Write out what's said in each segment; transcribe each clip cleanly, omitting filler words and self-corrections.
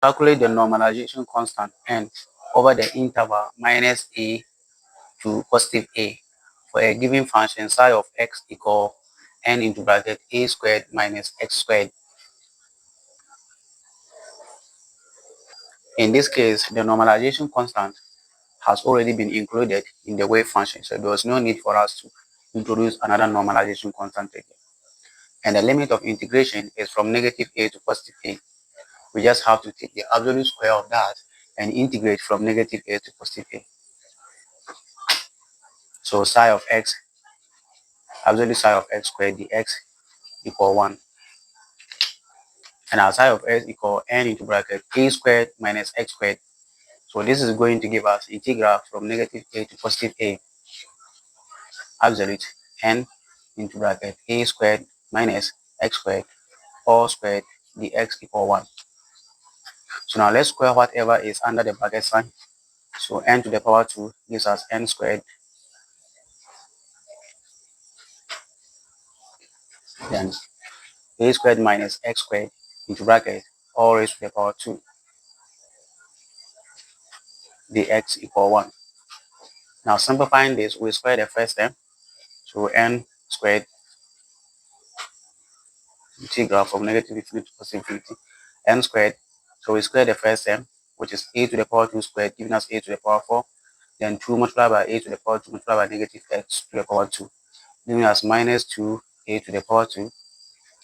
Calculate the normalization constant n over the interval minus a to positive a for a given function psi of x equal n into bracket a squared minus x squared. In this case, the normalization constant has already been included in the wave function, so there was no need for us to introduce another normalization constant again. And the limit of integration is from negative a to positive a. We just have to take the absolute square of that and integrate from negative a to positive a. So psi of x, absolute psi of x squared dx equal 1. And our psi of x equal n into bracket a squared minus x squared. So this is going to give us integral from negative a to positive a, absolute n into bracket a squared minus x squared all squared dx equal 1. So now let's square whatever is under the bracket sign. So n to the power 2 gives us n squared, then a squared minus x squared into bracket all raised to the power 2 dx equal 1. Now simplifying this, we square the first term, so n squared integral from negative infinity to positive infinity, n squared. So we square the first term, which is a to the power 2 squared, giving us a to the power 4. Then 2 multiplied by a to the power 2 multiplied by negative x to the power 2, giving us minus 2a to the power 2,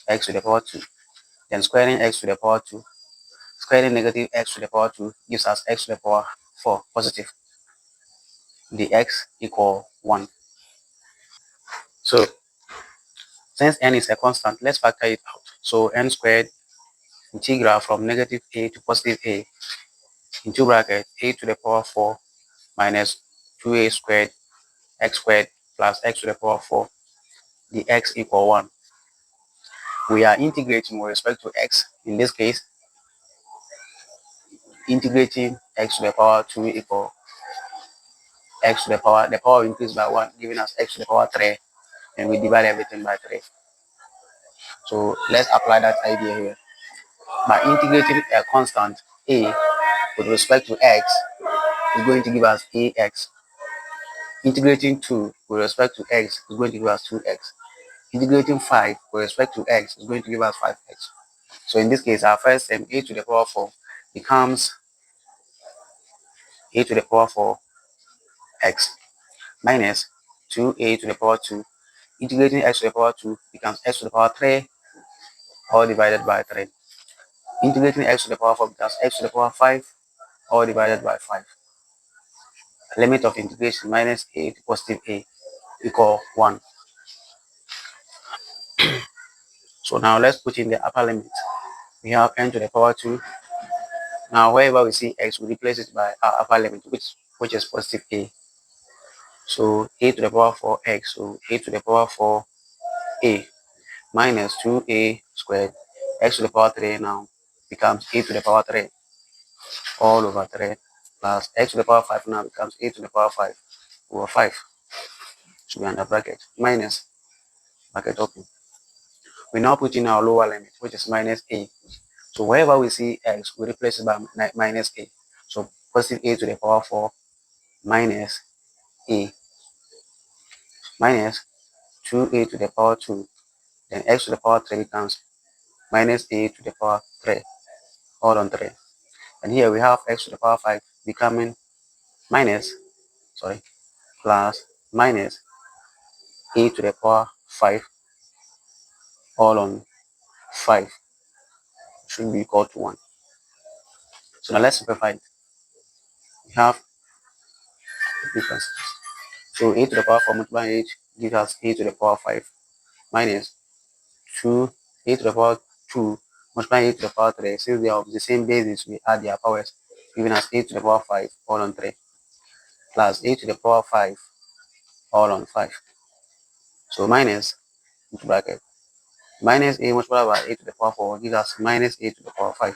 x to the power 2. Then squaring x to the power 2, squaring negative x to the power 2 gives us x to the power 4 positive. Dx equal 1. So since n is a constant, let's factor it out. So n squared integral from negative a to positive a into bracket a to the power 4 minus 2a squared x squared plus x to the power 4 dx equal 1. We are integrating with respect to x. In this case, integrating x to the power 2 equal x to the power increased by 1, giving us x to the power 3, and we divide everything by 3. So let's apply that idea here. By integrating a constant a with respect to x is going to give us ax. Integrating 2 with respect to x is going to give us 2x. Integrating 5 with respect to x is going to give us 5x. So in this case, our first term, a to the power 4, becomes a to the power 4x minus 2a to the power 2. Integrating x to the power 2 becomes x to the power 3, all divided by 3. Integrating x to the power 4 becomes x to the power 5, all divided by 5. Limit of integration minus a to positive a equal 1. So now let's put in the upper limit. We have n to the power 2. Now wherever we see x, we replace it by our upper limit, which is positive a. So a to the power 4x, so a to the power 4a minus 2a squared x to the power 3 now becomes a to the power 3 all over 3 plus x to the power 5 now becomes a to the power 5 over 5. Should be under bracket minus bracket open. We now put in our lower limit, which is minus a. So wherever we see x, we replace it by minus a. So positive a to the power 4 minus a minus 2a to the power 2. Then x to the power 3 becomes minus a to the power 3 all on 3. And here we have x to the power 5 becoming plus minus a to the power 5 all on 5 should be equal to 1. So now let's simplify it. We have differences. So a to the power 4 multiplied h gives us a to the power 5 minus 2 a to the power 2 multiplied a to the power 3. Since they are of the same basis, we add their powers, giving us a to the power 5 all on 3 plus a to the power 5 all on 5. So minus into bracket minus a multiplied by a to the power 4 gives us minus a to the power 5.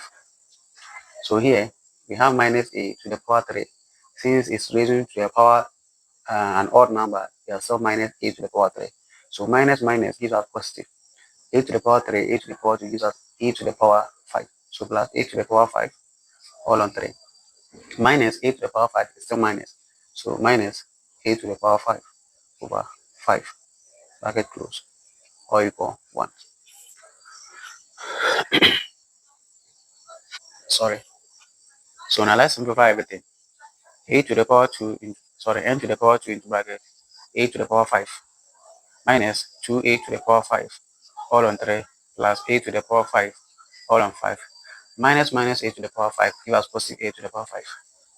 So here we have minus a to the power 3. Since it's raising to the power an odd number, we are still minus a to the power 3. So minus minus gives us positive. A to the power 3, a to the power 2 gives us a to the power 5. So plus a to the power 5 all on 3. Minus a to the power 5 is still minus. So minus a to the power 5 over 5, bracket close, or equal 1. Sorry. So now let's simplify everything. A to the power 2, n to the power 2 into bracket a to the power 5 minus 2a to the power 5 all on 3 plus a to the power 5 all on 5 minus a to the power 5 give us positive a to the power 5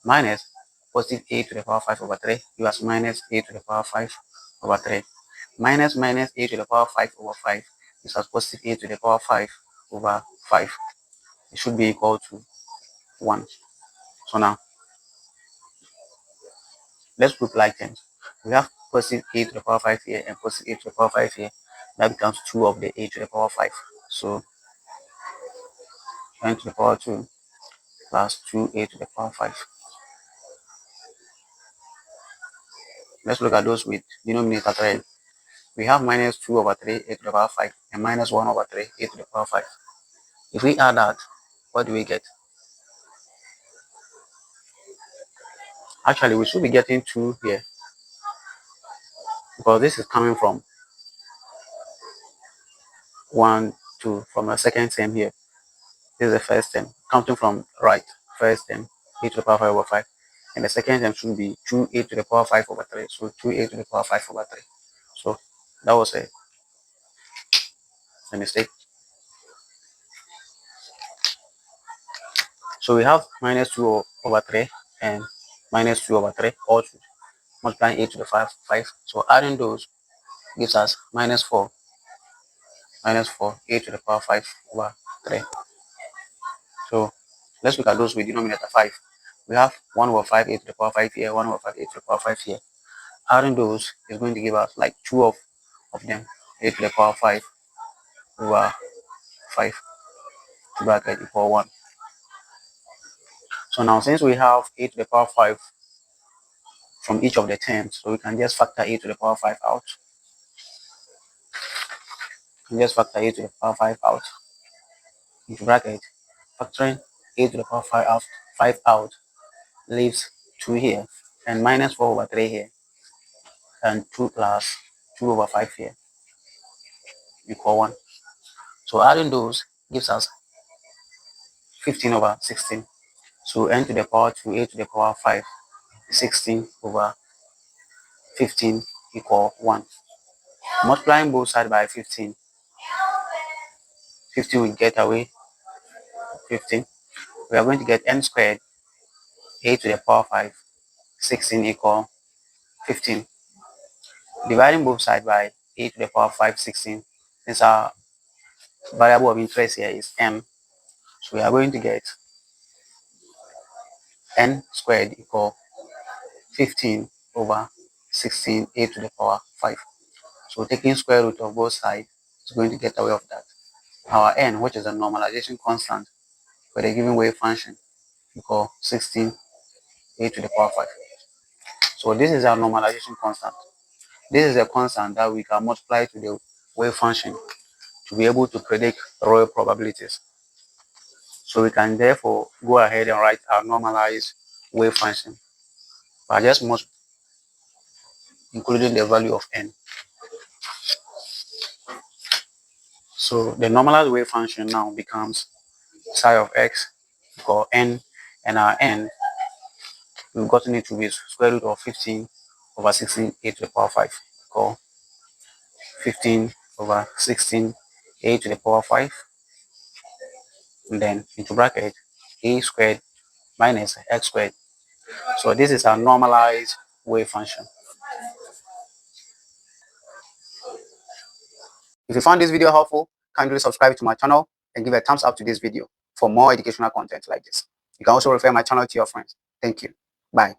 minus positive a to the power 5 over 3 give us minus a to the power 5 over 3 minus a to the power 5 over 5 gives us positive a to the power 5 over 5. It should be equal to 1. So now let's group like terms. We have positive a to the power 5 here and positive a to the power 5 here. That becomes 2 of the a to the power 5. So n to the power 2 plus 2a to the power 5. Let's look at those with denominator 3. We have minus 2 over 3 a to the power 5 and minus 1 over 3 a to the power 5. If we add that, what do we get? Actually, we should be getting 2 here because this is coming from 1, 2, from a second term here. This is the first term, counting from right, first term, a to the power 5 over 5. And the second term should be 2a to the power 5 over 3. So 2a to the power 5 over 3. So that was a mistake. So we have minus 2 over 3 and minus 2 over 3, all two, multiplying a to the 5. So adding those gives us minus 4 a to the power 5 over 3. So let's look at those with denominator 5. We have 1 over 5 a to the power 5 here, 1 over 5 a to the power 5 here. Adding those is going to give us like 2 of them, a to the power 5 over 5, bracket equal 1. So now since we have a to the power 5 from each of the terms, so we can just factor a to the power 5 out. Just factor a to the power 5 out into bracket. Factoring a to the power 5 out leaves 2 here and minus 4 over 3 here and 2 plus 2 over 5 here equal 1. So adding those gives us 15 over 16. So n to the power 2 a to the power 5 16 over 15 equal 1. Multiplying both sides by 15 will get away 15. We are going to get n squared a to the power 5 16 equal 15. Dividing both sides by a to the power 5 16, since our variable of interest here is m, so we are going to get n squared equal 15 over 16 a to the power 5. So taking square root of both sides is going to get away of that. Our n, which is a normalization constant for the given wave function, equal 16 a to the power 5. So this is our normalization constant. This is a constant that we can multiply to the wave function to be able to predict Roy probabilities. So we can therefore go ahead and write our normalized wave function by just including the value of n. So the normalized wave function now becomes psi of x equal n, and our n, we've gotten it to be square root of 15 over 16 a to the power 5 equal 15 over 16 a to the power 5, and then into bracket a squared minus x squared. So this is our normalized wave function. If you found this video helpful, kindly subscribe to my channel and give a thumbs up to this video for more educational content like this. You can also refer my channel to your friends. Thank you. Bye.